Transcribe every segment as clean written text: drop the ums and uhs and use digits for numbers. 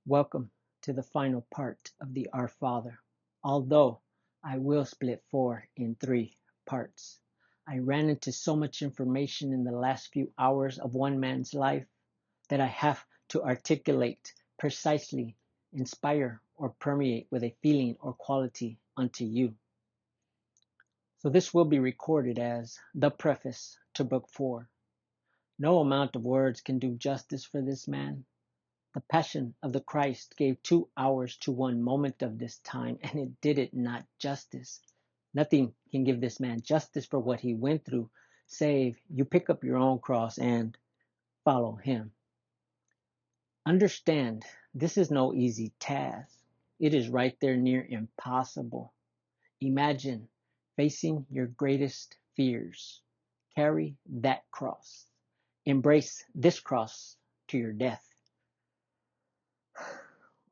Welcome to the final part of the Our Father. Although I will split 4 in 3 parts. I ran into so much information in the last few hours of one man's life that I have to articulate precisely, inspire, or permeate with a feeling or quality unto you. So this will be recorded as the preface to Book 4. No amount of words can do justice for this man. The Passion of the Christ gave 2 hours to one moment of this time, and it did it not justice. Nothing can give this man justice for what he went through, save you pick up your own cross and follow him. Understand, this is no easy task. It is right there near impossible. Imagine facing your greatest fears. Carry that cross. Embrace this cross to your death.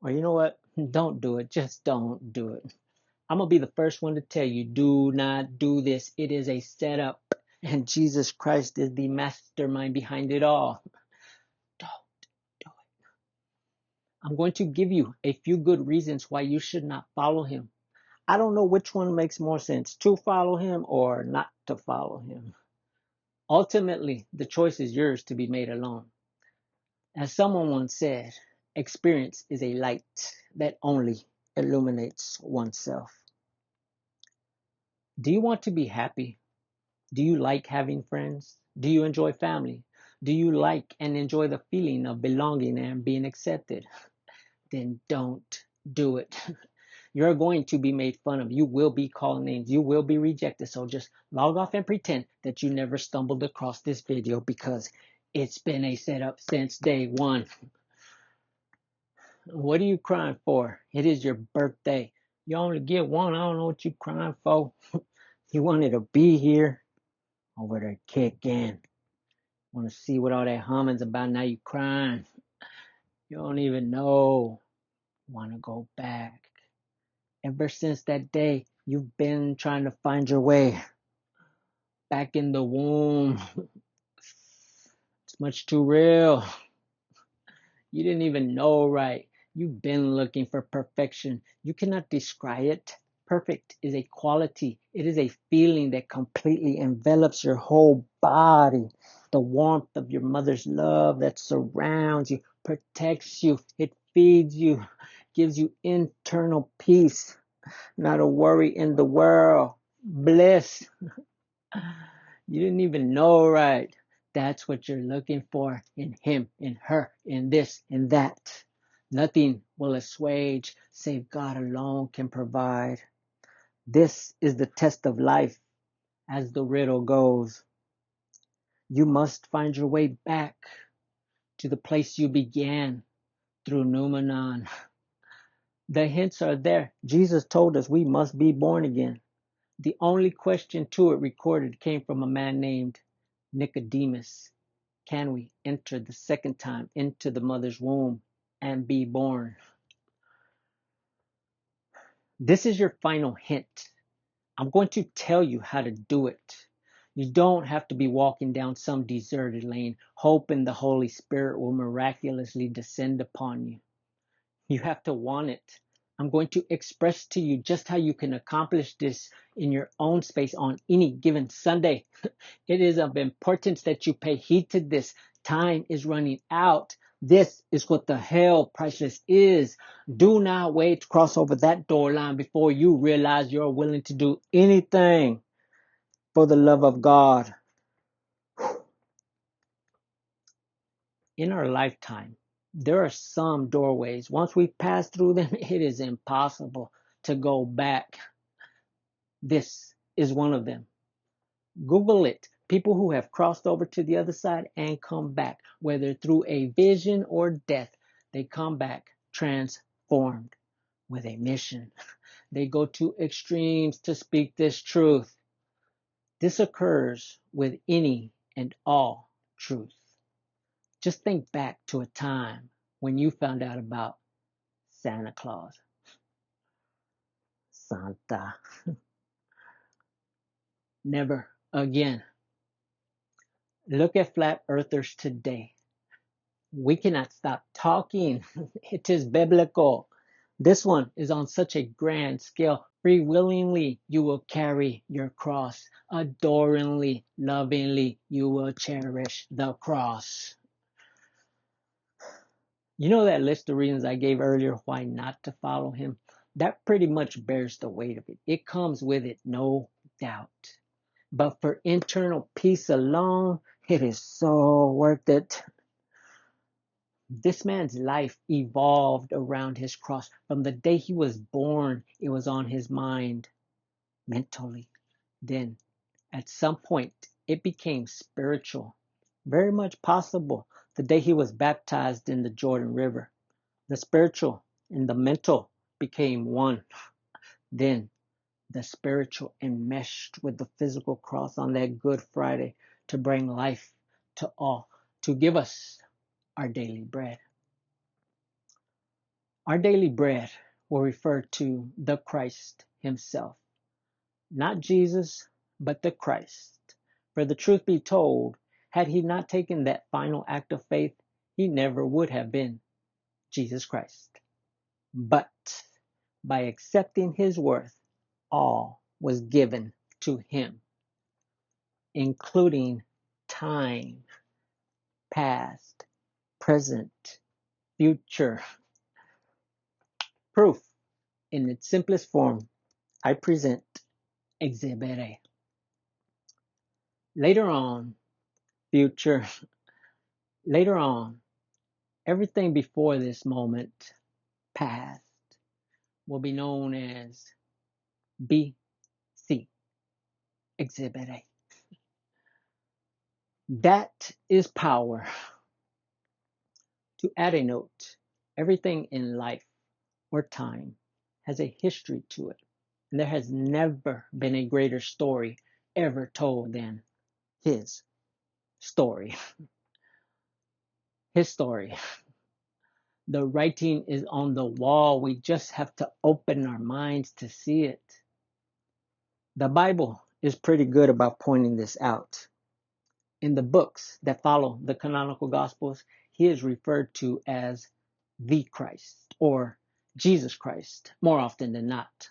Or you know what? Don't do it. Just don't do it. I'm going to be the first one to tell you, do not do this. It is a setup. And Jesus Christ is the mastermind behind it all. Don't do it. I'm going to give you a few good reasons why you should not follow him. I don't know which one makes more sense, to follow him or not to follow him. Ultimately, the choice is yours to be made alone. As someone once said, experience is a light that only illuminates oneself. Do you want to be happy? Do you like having friends? Do you enjoy family? Do you like and enjoy the feeling of belonging and being accepted? Then don't do it. You're going to be made fun of. You will be called names. You will be rejected. So just log off and pretend that you never stumbled across this video because it's been a setup since day one. What are you crying for? It is your birthday. You only get one. I don't know what you're crying for. You wanted to be here. Over there kicking. Want to see what all that humming's about. Now you crying. You don't even know. Want to go back. Ever since that day, you've been trying to find your way back in the womb. It's much too real. You didn't even know right. You've been looking for perfection. You cannot describe it. Perfect is a quality. It is a feeling that completely envelops your whole body. The warmth of your mother's love that surrounds you, protects you, it feeds you, gives you internal peace. Not a worry in the world. Bliss. You didn't even know right. That's what you're looking for in him, in her, in this, in that. Nothing will assuage, save God alone can provide. This is the test of life, as the riddle goes. You must find your way back to the place you began through Numenon. The hints are there. Jesus told us we must be born again. The only question to it recorded came from a man named Nicodemus. Can we enter the second time into the mother's womb and be born? This is your final hint. I'm going to tell you how to do it. You don't have to be walking down some deserted lane, hoping the Holy Spirit will miraculously descend upon you. You have to want it. I'm going to express to you just how you can accomplish this in your own space on any given Sunday. It is of importance that you pay heed to this. Time is running out. This is what the hell priceless is. Do not wait to cross over that door line before you realize you're willing to do anything for the love of God. In our lifetime, there are some doorways. Once we pass through them, it is impossible to go back. This is one of them. Google it. People who have crossed over to the other side and come back, whether through a vision or death, they come back transformed with a mission. They go to extremes to speak this truth. This occurs with any and all truth. Just think back to a time when you found out about Santa Claus. Santa. Never again. Look at flat earthers today. We cannot stop talking. It is biblical. This one is on such a grand scale. Free willingly, you will carry your cross. Adoringly, lovingly, you will cherish the cross. You know that list of reasons I gave earlier why not to follow him? That pretty much bears the weight of it. It comes with it, no doubt. But for internal peace alone, it is so worth it. This man's life evolved around his cross. From the day he was born, it was on his mind mentally. Then, at some point, it became spiritual. Very much possible the day he was baptized in the Jordan River. The spiritual and the mental became one. Then, the spiritual enmeshed with the physical cross on that Good Friday to bring life to all, to give us our daily bread. Our daily bread will refer to the Christ himself. Not Jesus, but the Christ. For the truth be told, had he not taken that final act of faith, he never would have been Jesus Christ. But by accepting his worth, all was given to him, including time, past, present, future. Proof in its simplest form, I present Exhibit A. Later on, future, later on, everything before this moment, past, will be known as BC, Exhibit A. That is power. To add a note, everything in life or time has a history to it, and there has never been a greater story ever told than his story. His story. The writing is on the wall. We just have to open our minds to see it. The Bible is pretty good about pointing this out. In the books that follow the canonical Gospels, he is referred to as the Christ or Jesus Christ more often than not.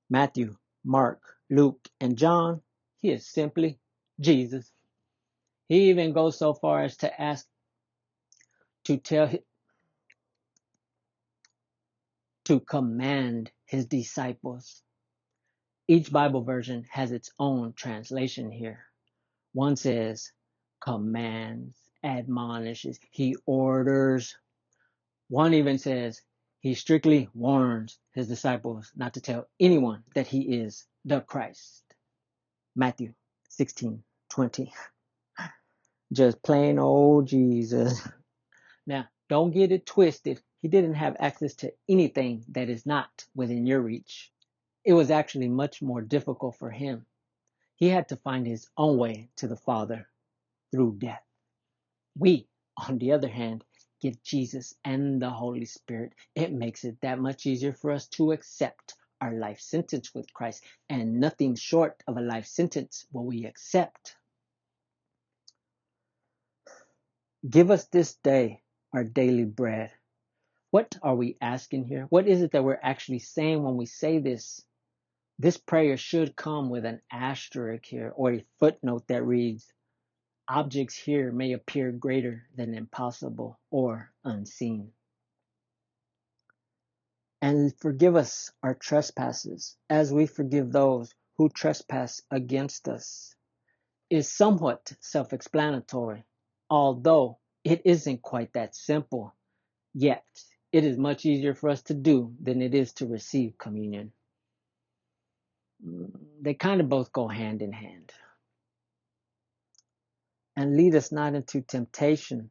Matthew, Mark, Luke, and John, he is simply Jesus. He even goes so far as to ask to command his disciples. Each Bible version has its own translation here. One says, commands, admonishes, he orders. One even says, he strictly warns his disciples not to tell anyone that he is the Christ. Matthew 16:20. Just plain old Jesus. Now, don't get it twisted. He didn't have access to anything that is not within your reach. It was actually much more difficult for him. He had to find his own way to the Father through death. We, on the other hand, get Jesus and the Holy Spirit. It makes it that much easier for us to accept our life sentence with Christ, and nothing short of a life sentence will we accept. Give us this day our daily bread. What are we asking here? What is it that we're actually saying when we say this? This prayer should come with an asterisk here or a footnote that reads, objects here may appear greater than impossible or unseen. And forgive us our trespasses as we forgive those who trespass against us is somewhat self-explanatory, although it isn't quite that simple. Yet, it is much easier for us to do than it is to receive communion. They kind of both go hand in hand. And lead us not into temptation,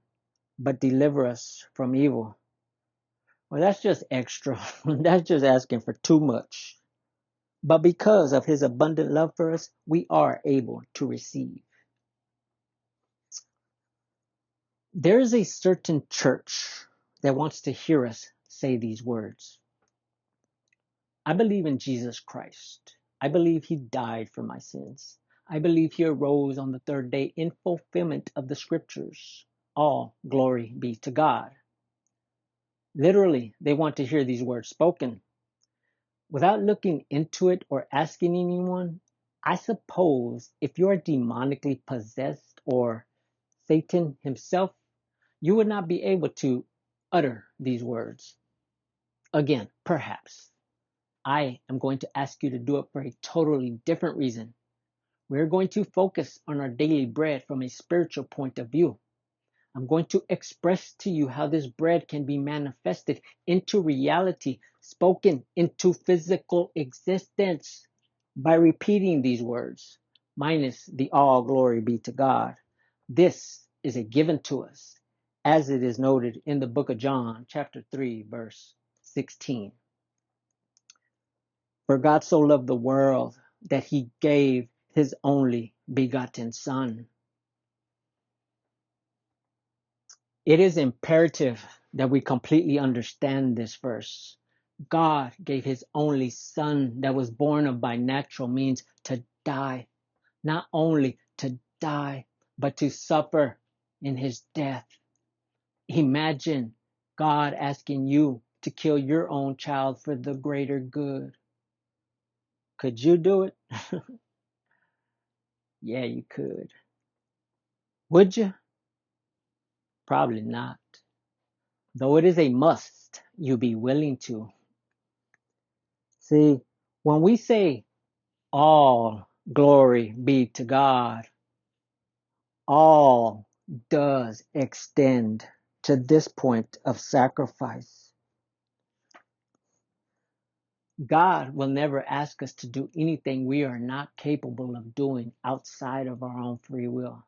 but deliver us from evil. Well, that's just extra. That's just asking for too much. But because of his abundant love for us, we are able to receive. There is a certain church that wants to hear us say these words. I believe in Jesus Christ. I believe he died for my sins. I believe he arose on the third day in fulfillment of the scriptures. all glory be to God. Literally, they want to hear these words spoken. Without looking into it or asking anyone, I suppose if you are demonically possessed or Satan himself, you would not be able to utter these words. Again, perhaps. I am going to ask you to do it for a totally different reason. We're going to focus on our daily bread from a spiritual point of view. I'm going to express to you how this bread can be manifested into reality, spoken into physical existence by repeating these words, minus the all glory be to God. This is a given to us, as it is noted in the book of John, chapter 3, verse 16. For God so loved the world that he gave his only begotten Son. It is imperative that we completely understand this verse. God gave his only Son that was born of by natural means to die, not only to die, but to suffer in his death. Imagine God asking you to kill your own child for the greater good. Could you do it? Yeah, you could. Would you? Probably not. Though it is a must, you be willing to. See, when we say all glory be to God, all does extend to this point of sacrifice. God will never ask us to do anything we are not capable of doing outside of our own free will.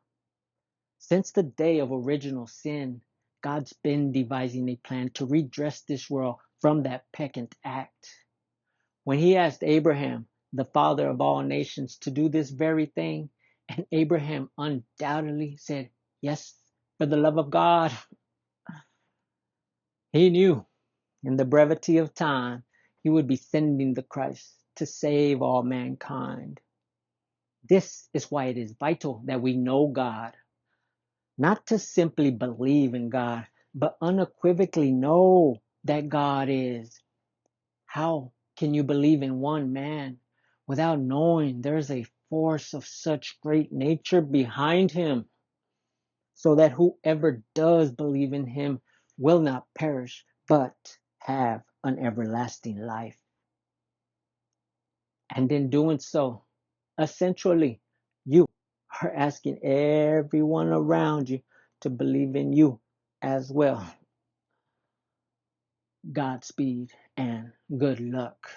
Since the day of original sin, God's been devising a plan to redress this world from that peccant act. When he asked Abraham, the father of all nations, to do this very thing, and Abraham undoubtedly said, yes, for the love of God, he knew in the brevity of time he would be sending the Christ to save all mankind. This is why it is vital that we know God, not to simply believe in God, but unequivocally know that God is. How can you believe in one man without knowing there's a force of such great nature behind him, so that whoever does believe in him will not perish, but have an everlasting life? And in doing so, essentially, you are asking everyone around you to believe in you as well. Godspeed and good luck.